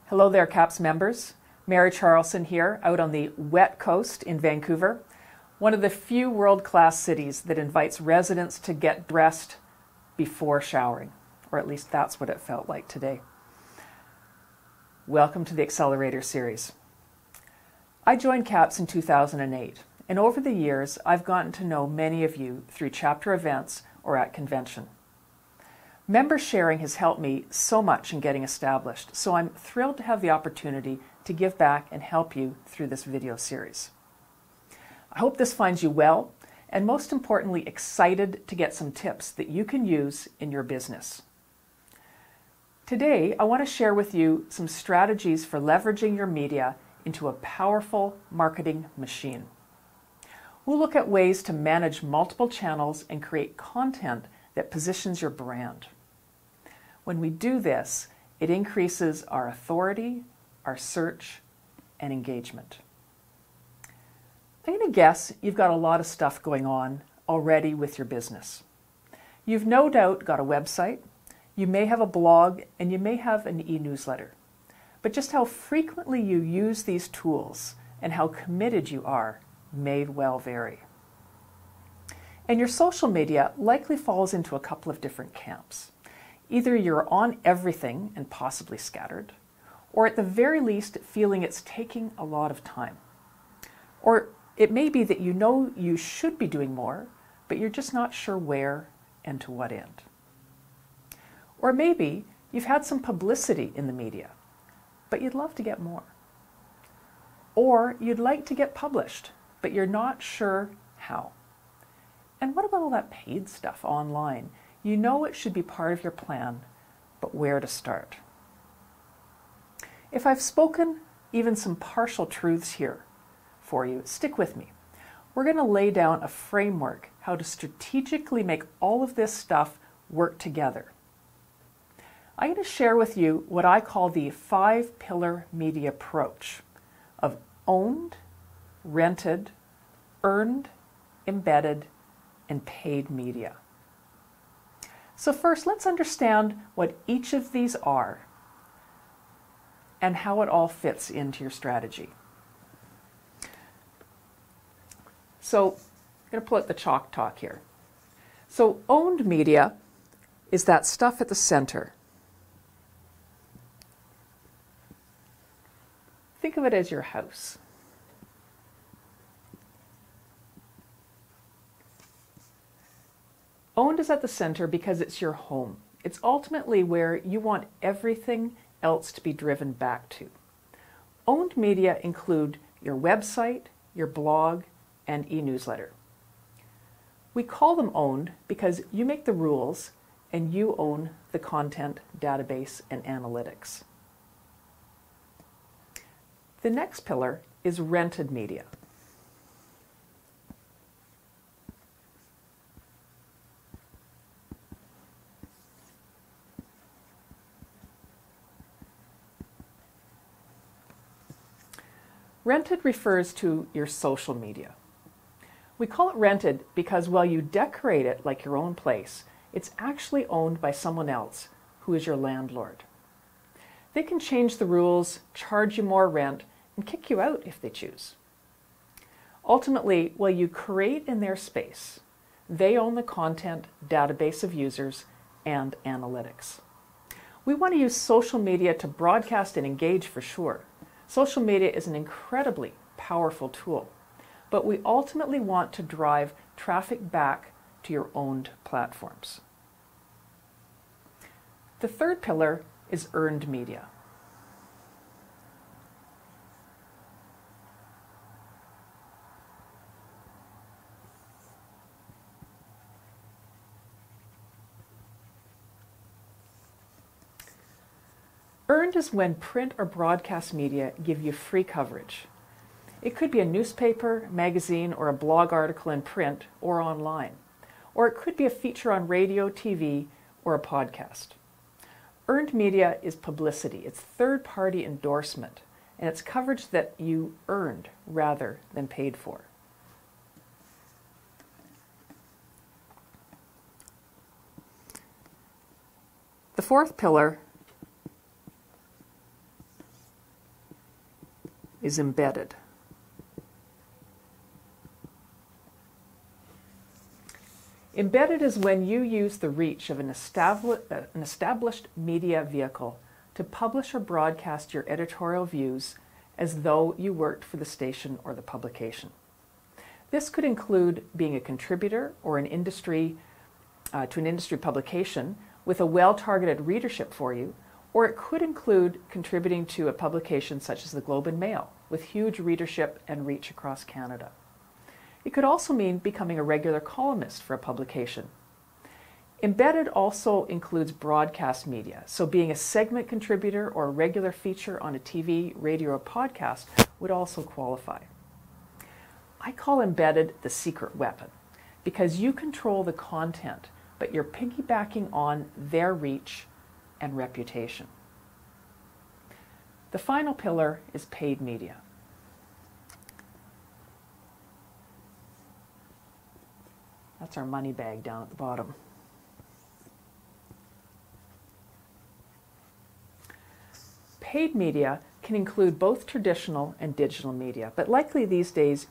Hello there, CAPS members. Mary Charleson here, out on the wet coast in Vancouver, one of the few world-class cities that invites residents to get dressed before showering, or at least that's what it felt like today. Welcome to the Accelerator series. I joined CAPS in 2008, and over the years I've gotten to know many of you through chapter events or at convention. Member sharing has helped me so much in getting established, so I'm thrilled to have the opportunity to give back and help you through this video series. I hope this finds you well, and most importantly, excited to get some tips that you can use in your business. Today, I want to share with you some strategies for leveraging your media into a powerful marketing machine. We'll look at ways to manage multiple channels and create content that positions your brand. When we do this, it increases our authority, our search, and engagement. I'm going to guess you've got a lot of stuff going on already with your business. You've no doubt got a website, you may have a blog, and you may have an e-newsletter. But just how frequently you use these tools and how committed you are may well vary. And your social media likely falls into a couple of different camps. Either you're on everything and possibly scattered, or at the very least feeling it's taking a lot of time. Or it may be that you know you should be doing more, but you're just not sure where and to what end. Or maybe you've had some publicity in the media, but you'd love to get more. Or you'd like to get published, but you're not sure how. And what about all that paid stuff online? You know it should be part of your plan, but where to start? If I've spoken even some partial truths here for you, stick with me. We're going to lay down a framework how to strategically make all of this stuff work together. I'm going to share with you what I call the 5-pillar media approach of owned, rented, earned, embedded, and paid media. So first, let's understand what each of these are and how it all fits into your strategy. So I'm going to pull out the chalk talk here. So owned media is that stuff at the center. Think of it as your house. Owned is at the center because it's your home. It's ultimately where you want everything else to be driven back to. Owned media include your website, your blog, and e-newsletter. We call them owned because you make the rules and you own the content, database, and analytics. The next pillar is rented media. Rented refers to your social media. We call it rented because while you decorate it like your own place, it's actually owned by someone else who is your landlord. They can change the rules, charge you more rent, and kick you out if they choose. Ultimately, while you create in their space, they own the content, database of users, and analytics. We want to use social media to broadcast and engage for sure. Social media is an incredibly powerful tool, but we ultimately want to drive traffic back to your owned platforms. The third pillar is earned media. Earned is when print or broadcast media give you free coverage. It could be a newspaper, magazine, or a blog article in print or online. Or it could be a feature on radio, TV, or a podcast. Earned media is publicity. It's third-party endorsement, and it's coverage that you earned rather than paid for. The fourth pillar is embedded. Embedded is when you use the reach of an established media vehicle to publish or broadcast your editorial views as though you worked for the station or the publication. This could include being a contributor or to an industry publication with a well-targeted readership for you, or it could include contributing to a publication such as the Globe and Mail with huge readership and reach across Canada. It could also mean becoming a regular columnist for a publication. Embedded also includes broadcast media, so being a segment contributor or a regular feature on a TV, radio, or podcast would also qualify. I call embedded the secret weapon because you control the content, but you're piggybacking on their reach and reputation. The final pillar is paid media. That's our money bag down at the bottom. Paid media can include both traditional and digital media, but likely these days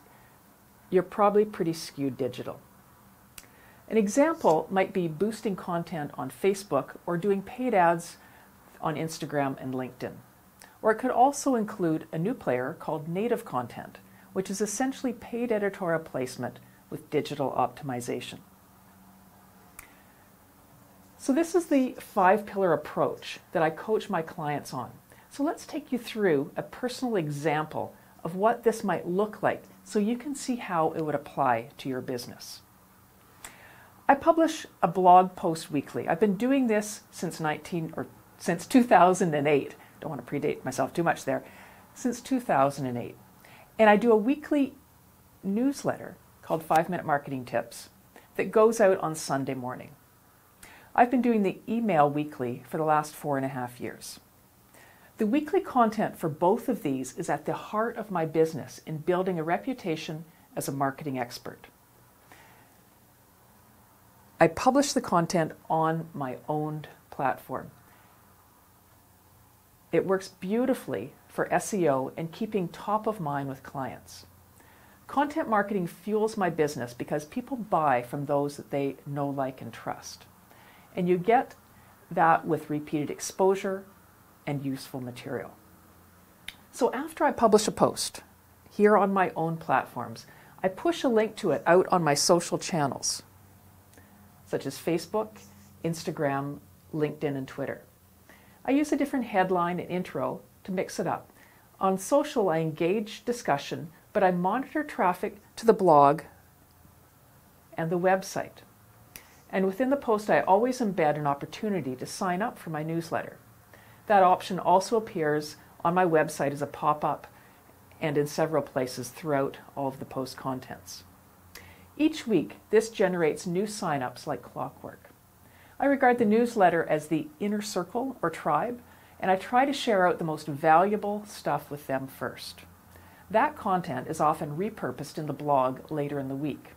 you're probably pretty skewed digital. An example might be boosting content on Facebook or doing paid ads on Instagram and LinkedIn. Or it could also include a new player called native content, which is essentially paid editorial placement with digital optimization. So this is the 5-pillar approach that I coach my clients on. So let's take you through a personal example of what this might look like so you can see how it would apply to your business. I publish a blog post weekly. I've been doing this since 2008. Don't want to predate myself too much there. Since 2008. And I do a weekly newsletter called 5-Minute Marketing Tips that goes out on Sunday morning. I've been doing the email weekly for the last 4.5 years. The weekly content for both of these is at the heart of my business in building a reputation as a marketing expert. I publish the content on my owned platform. It works beautifully for SEO and keeping top of mind with clients. Content marketing fuels my business because people buy from those that they know, like, and trust. And you get that with repeated exposure and useful material. So after I publish a post here on my own platforms, I push a link to it out on my social channels, such as Facebook, Instagram, LinkedIn, and Twitter. I use a different headline and intro to mix it up. On social, I engage discussion, but I monitor traffic to the blog and the website. And within the post, I always embed an opportunity to sign up for my newsletter. That option also appears on my website as a pop-up and in several places throughout all of the post contents. Each week, this generates new sign-ups like clockwork. I regard the newsletter as the inner circle or tribe, and I try to share out the most valuable stuff with them first. That content is often repurposed in the blog later in the week.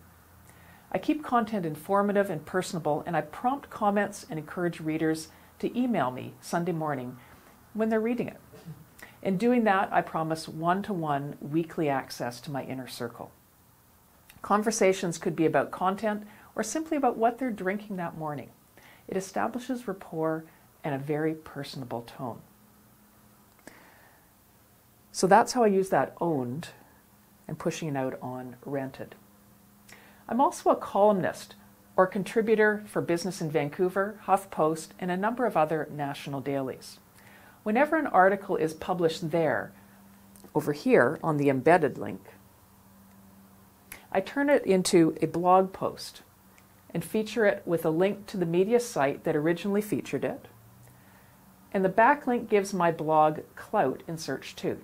I keep content informative and personable, and I prompt comments and encourage readers to email me Sunday morning when they're reading it. In doing that, I promise one-to-one weekly access to my inner circle. Conversations could be about content or simply about what they're drinking that morning. It establishes rapport and a very personable tone. So that's how I use that owned and pushing it out on rented. I'm also a columnist or contributor for Business in Vancouver, HuffPost, and a number of other national dailies. Whenever an article is published there, over here on the embedded link, I turn it into a blog post and feature it with a link to the media site that originally featured it. And the backlink gives my blog clout in search too.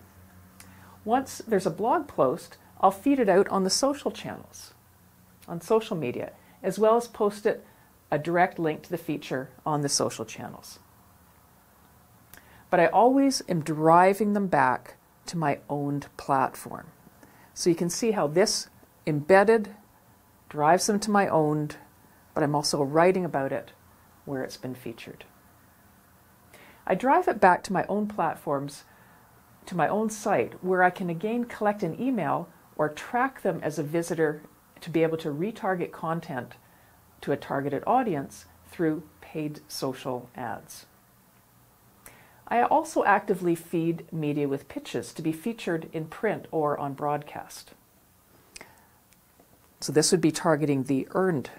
Once there's a blog post, I'll feed it out on the social channels, on social media, as well as post it a direct link to the feature on the social channels. But I always am driving them back to my owned platform. So you can see how this embedded drives them to my owned, but I'm also writing about it where it's been featured. I drive it back to my own platforms to my own site where I can again collect an email or track them as a visitor to be able to retarget content to a targeted audience through paid social ads. I also actively feed media with pitches to be featured in print or on broadcast. So this would be targeting the earned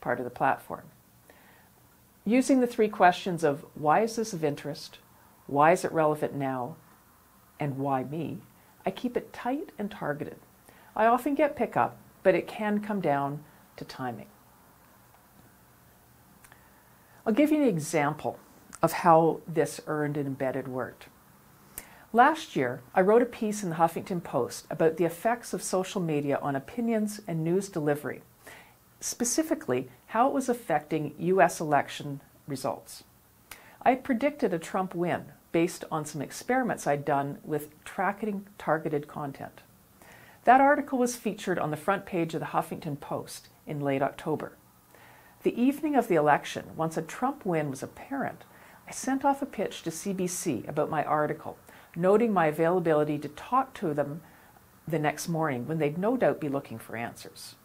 part of the platform. Using the 3 questions of why is this of interest, why is it relevant now, and why me, I keep it tight and targeted. I often get pickup, but it can come down to timing. I'll give you an example of how this earned and embedded worked. Last year, I wrote a piece in the Huffington Post about the effects of social media on opinions and news delivery, specifically how it was affecting U.S. election results. I had predicted a Trump win based on some experiments I'd done with tracking targeted content. That article was featured on the front page of the Huffington Post in late October. The evening of the election, once a Trump win was apparent, I sent off a pitch to CBC about my article, noting my availability to talk to them the next morning when they'd no doubt be looking for answers.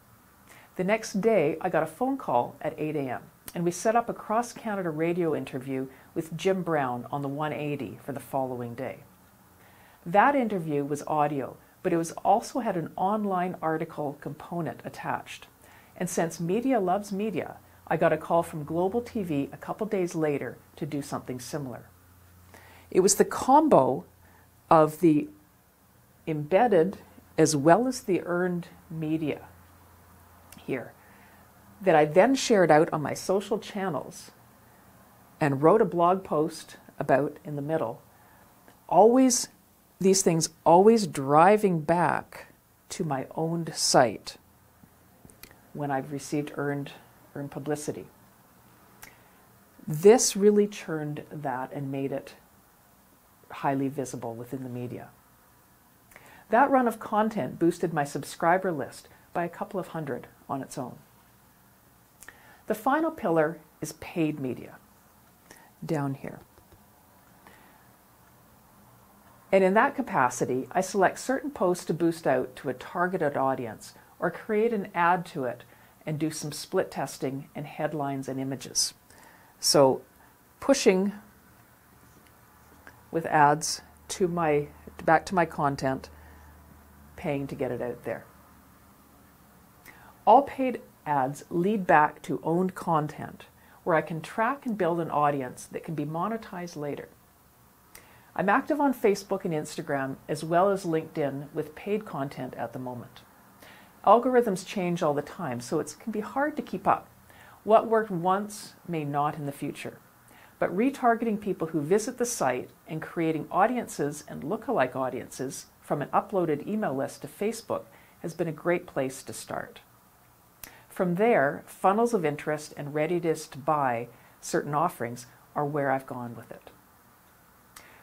The next day, I got a phone call at 8 a.m. and we set up a cross-Canada radio interview with Jim Brown on the 180 for the following day. That interview was audio, but it also had an online article component attached. And since media loves media, I got a call from Global TV a couple days later to do something similar. It was the combo of the embedded as well as the earned media here that I then shared out on my social channels and wrote a blog post about in the middle. These things always driving back to my owned site when I've received earned publicity. This really churned that and made it highly visible within the media. That run of content boosted my subscriber list by a couple of hundred on its own. The final pillar is paid media, down here. And in that capacity, I select certain posts to boost out to a targeted audience or create an ad to it and do some split testing and headlines and images. So pushing with ads back to my content, paying to get it out there. All paid ads lead back to owned content where I can track and build an audience that can be monetized later. I'm active on Facebook and Instagram as well as LinkedIn with paid content at the moment. Algorithms change all the time, so it can be hard to keep up. What worked once may not in the future. But retargeting people who visit the site and creating audiences and lookalike audiences from an uploaded email list to Facebook has been a great place to start. From there, funnels of interest and readiness to buy certain offerings are where I've gone with it.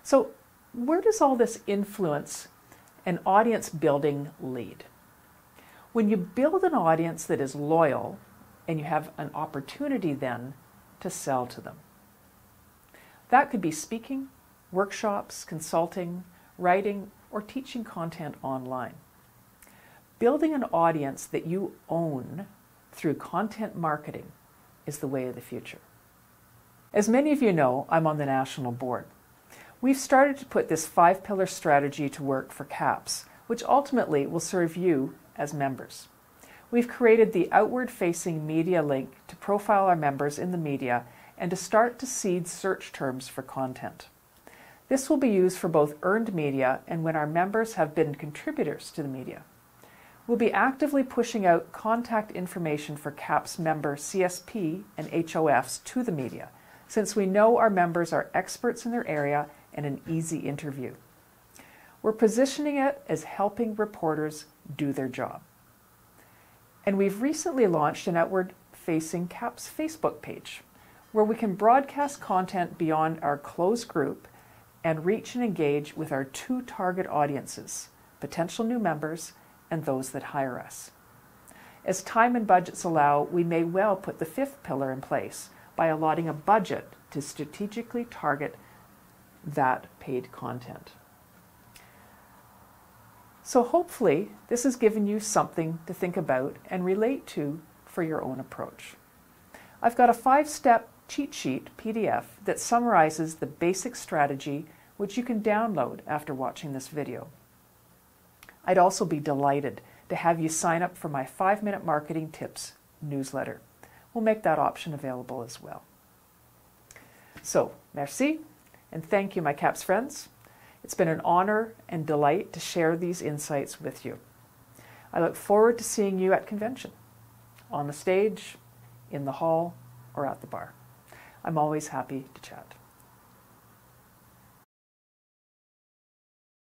So where does all this influence and audience building lead? When you build an audience that is loyal and you have an opportunity then to sell to them. That could be speaking, workshops, consulting, writing, or teaching content online. Building an audience that you own through content marketing is the way of the future. As many of you know, I'm on the national board. We've started to put this 5-pillar strategy to work for CAPS, which ultimately will serve you as members. We've created the outward-facing media link to profile our members in the media and to start to seed search terms for content. This will be used for both earned media and when our members have been contributors to the media. We'll be actively pushing out contact information for CAPS member CSP and HOFs to the media, since we know our members are experts in their area and an easy interview. We're positioning it as helping reporters do their job. And we've recently launched an outward-facing CAPS Facebook page, where we can broadcast content beyond our closed group and reach and engage with our 2 target audiences, potential new members and those that hire us. As time and budgets allow, we may well put the 5th pillar in place by allotting a budget to strategically target that paid content. So hopefully this has given you something to think about and relate to for your own approach. I've got a 5-step cheat sheet PDF that summarizes the basic strategy, which you can download after watching this video. I'd also be delighted to have you sign up for my 5-Minute Marketing Tips newsletter. We'll make that option available as well. So, merci, and thank you, my CAPS friends. It's been an honor and delight to share these insights with you. I look forward to seeing you at convention, on the stage, in the hall, or at the bar. I'm always happy to chat.